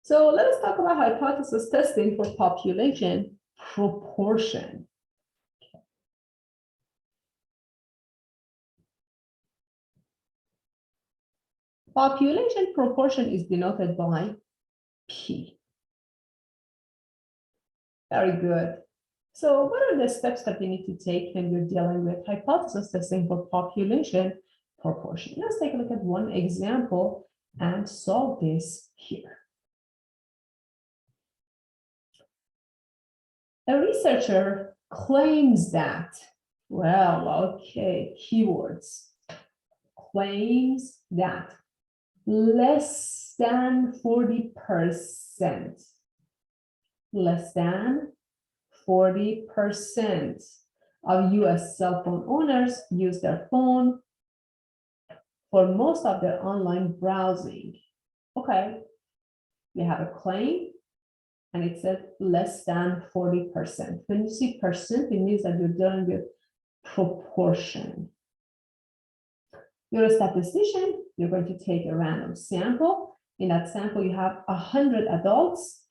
So let us talk about hypothesis testing for population proportion. Population proportion is denoted by P. Very good. So what are the steps that we need to take when we're dealing with hypothesis testing for population proportion? Let's take a look at one example and solve this here. A researcher claims that, well, okay, keywords, claims that less than 40%, less than 40% of US cell phone owners use their phone for most of their online browsing. Okay, we have a claim and it said less than 40%. When you see percent, it means that you're dealing with proportion. You're a statistician, you're going to take a random sample. In that sample, you have 100 adults.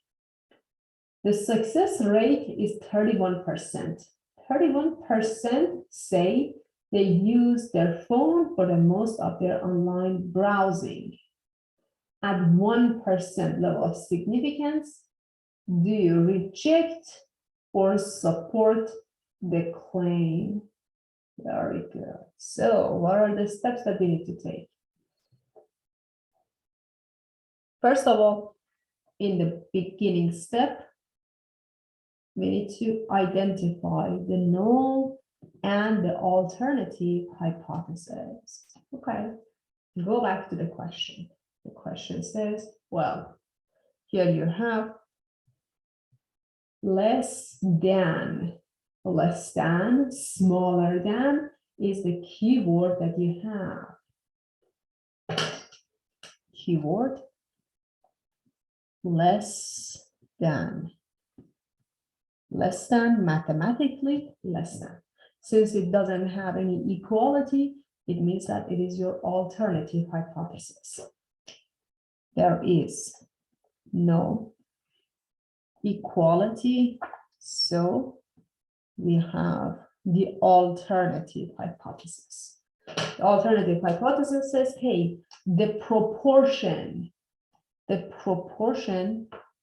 The success rate is 31%. 31% say they use their phone for the most of their online browsing. At 1% level of significance, do you reject or support the claim? Very good. So what are the steps that we need to take? First of all, in the beginning step, we need to identify the null and the alternative hypothesis. Okay, go back to the question. The question says, well, here you have less than, smaller than is the keyword that you have. Keyword, less than, mathematically less than. Since it doesn't have any equality, it means that it is your alternative hypothesis. There is no equality, so we have the alternative hypothesis. The alternative hypothesis says, hey, the proportion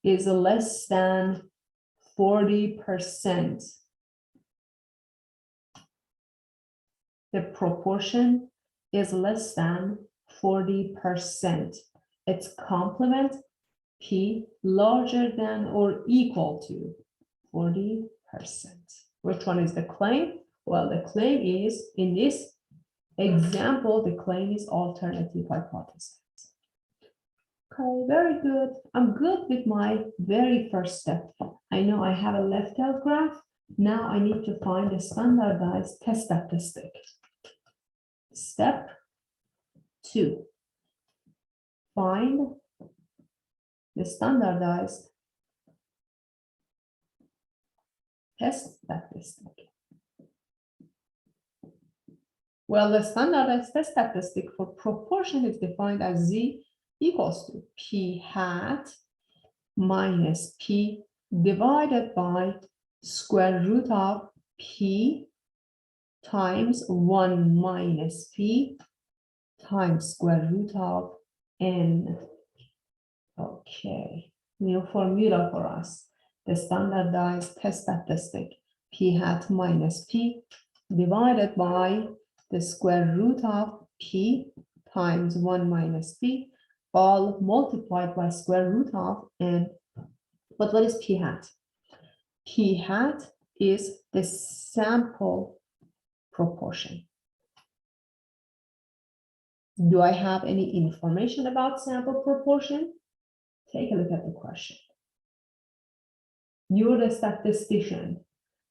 is less than 40%. The proportion is less than 40%. Its complement, P, larger than or equal to 40%. Which one is the claim? Well, the claim is, in this example, the claim is alternative hypothesis. Okay, very good. I'm good with my very first step. I know I have a left out graph. Now I need to find the standardized test statistic. Step 2. Find the standardized test statistic. Well, the standardized test statistic for proportion is defined as Z equals to P hat minus P divided by square root of P times 1 minus P times square root of N. Okay, new formula for us. The standardized test statistic, P hat minus P divided by the square root of P times 1 minus P, all multiplied by square root of N. But what is P hat? P hat is the sample proportion. Do I have any information about sample proportion? Take a look at the question. You're the statistician.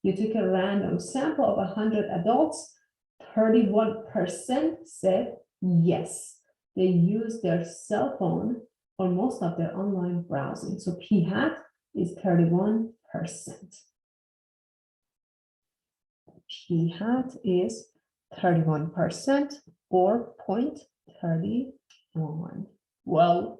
You took a random sample of 100 adults. 31% said yes, they use their cell phone for most of their online browsing. So P hat is 31%. P hat is 31% or 0.31. Well,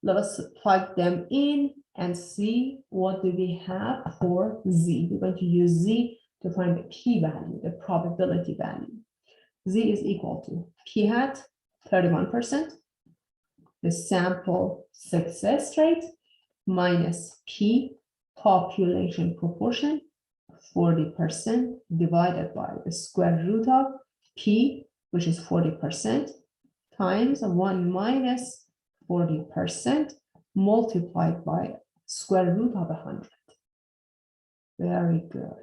Let us plug them in and see what do we have for Z. We're going to use Z to find the p-value, the probability value. Z is equal to p hat 31%, the sample success rate, minus p population proportion 40% divided by the square root of p, which is 40%, times 1 minus 40% multiplied by square root of 100. Very good.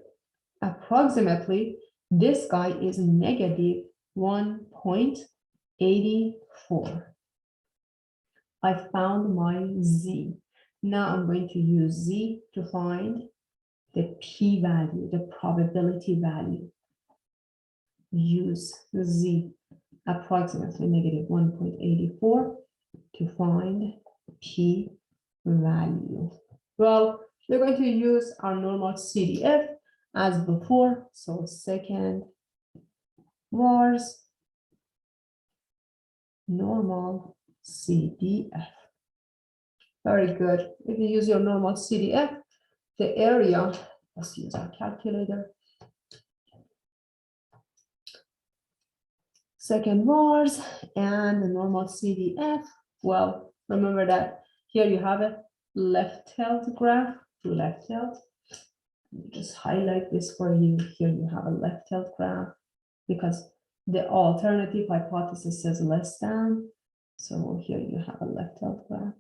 Approximately, this guy is negative 1.84. I found my Z. Now I'm going to use Z to find the p-value, the probability value. Use Z, approximately negative 1.84 to find p-value. Well, we're going to use our normal CDF as before. So second vars normal CDF. Very good. If you use your normal CDF, the area, let's use our calculator. Second vars and the normal CDF. Well, remember that here you have a left-tailed graph, left-tailed. Just highlight this for you. Here you have a left-tailed graph because the alternative hypothesis says less than. So here you have a left-tailed graph.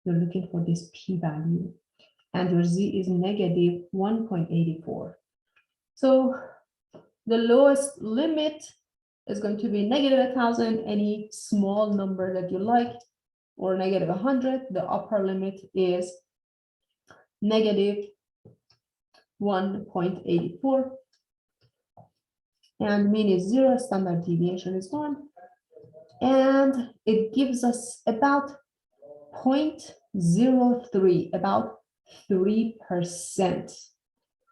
You're looking for this p-value, and your Z is negative 1.84. So the lowest limit is going to be negative 1,000, any small number that you like, or negative 100. The upper limit is negative 1.84. And mean is 0, standard deviation is 1. And it gives us about 0.03, about 3%.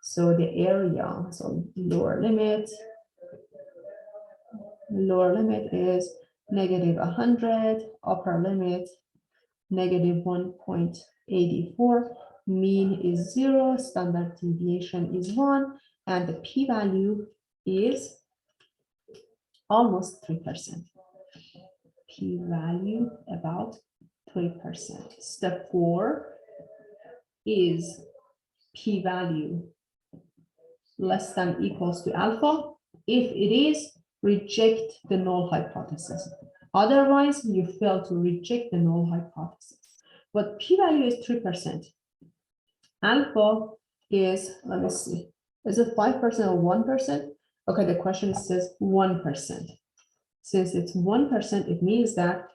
So the area, so lower limit is negative 100, upper limit negative 1.84, mean is 0, standard deviation is 1, and the p-value is almost 3%. P-value about 3%. Step 4 is p-value less than equals to alpha. If it is, reject the null hypothesis. Otherwise, you fail to reject the null hypothesis. But p-value is 3%. Alpha is, let me see, is it 5% or 1%? Okay, the question says 1%. Since it's 1%, it means that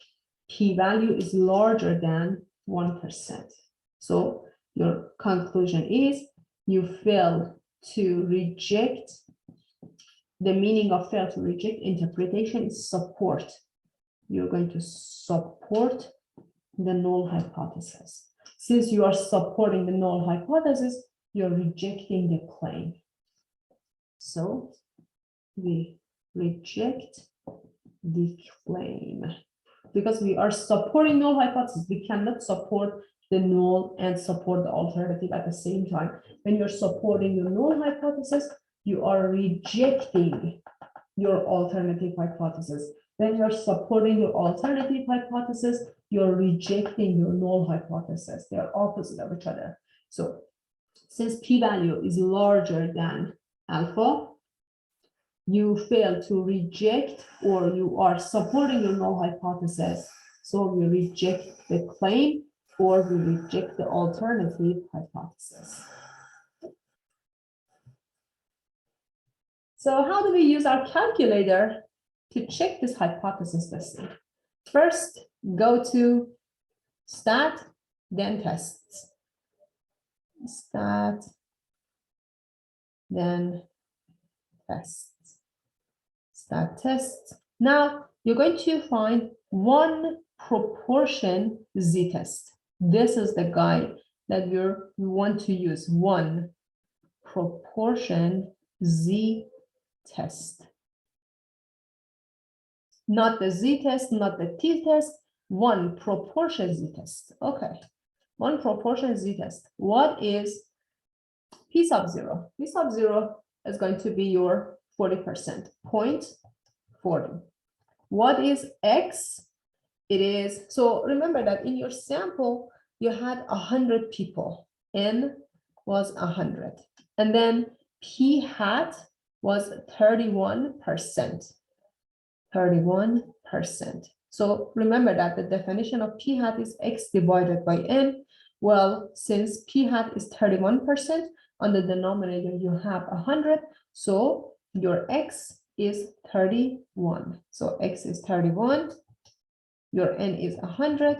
p-value is larger than 1%. So your conclusion is you fail to reject. The meaning of fail to reject interpretation is support. You're going to support the null hypothesis. Since you are supporting the null hypothesis, you're rejecting the claim. So we reject the claim. Because we are supporting null hypothesis, we cannot support the null and support the alternative at the same time. When you're supporting your null hypothesis, you are rejecting your alternative hypothesis. When you're supporting your alternative hypothesis, you're rejecting your null hypothesis. They are opposite of each other. So since p-value is larger than alpha, you fail to reject, or you are supporting your null hypothesis. So we reject the claim, or we reject the alternative hypothesis. So how do we use our calculator to check this hypothesis testing? First, go to stat, then tests. Stat, then tests. Stat tests. Now you're going to find one proportion z-test. This is the guide that we want to use. One proportion z-test. Not the z-test, not the t-test, one proportion z-test. Okay, one proportion z-test. What is p sub 0? P sub 0 is going to be your 40%, 0.40. What is x? It is, so remember that in your sample, you had 100 people, n was 100. And then p hat was 31%, 31%. So remember that the definition of p hat is x divided by n. Well, since p hat is 31%, on the denominator you have 100, so your x is 31. So x is 31, your n is 100,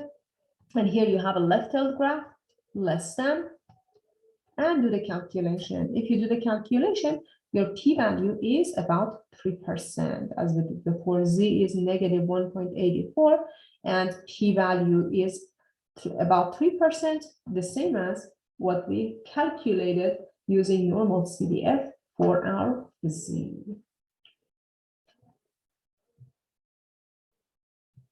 and here you have a left-tailed graph, less than, and do the calculation. If you do the calculation, your p-value is about 3%. As we did before, z is negative 1.84, and p-value is about 3%, the same as what we calculated using normal CDF for our z.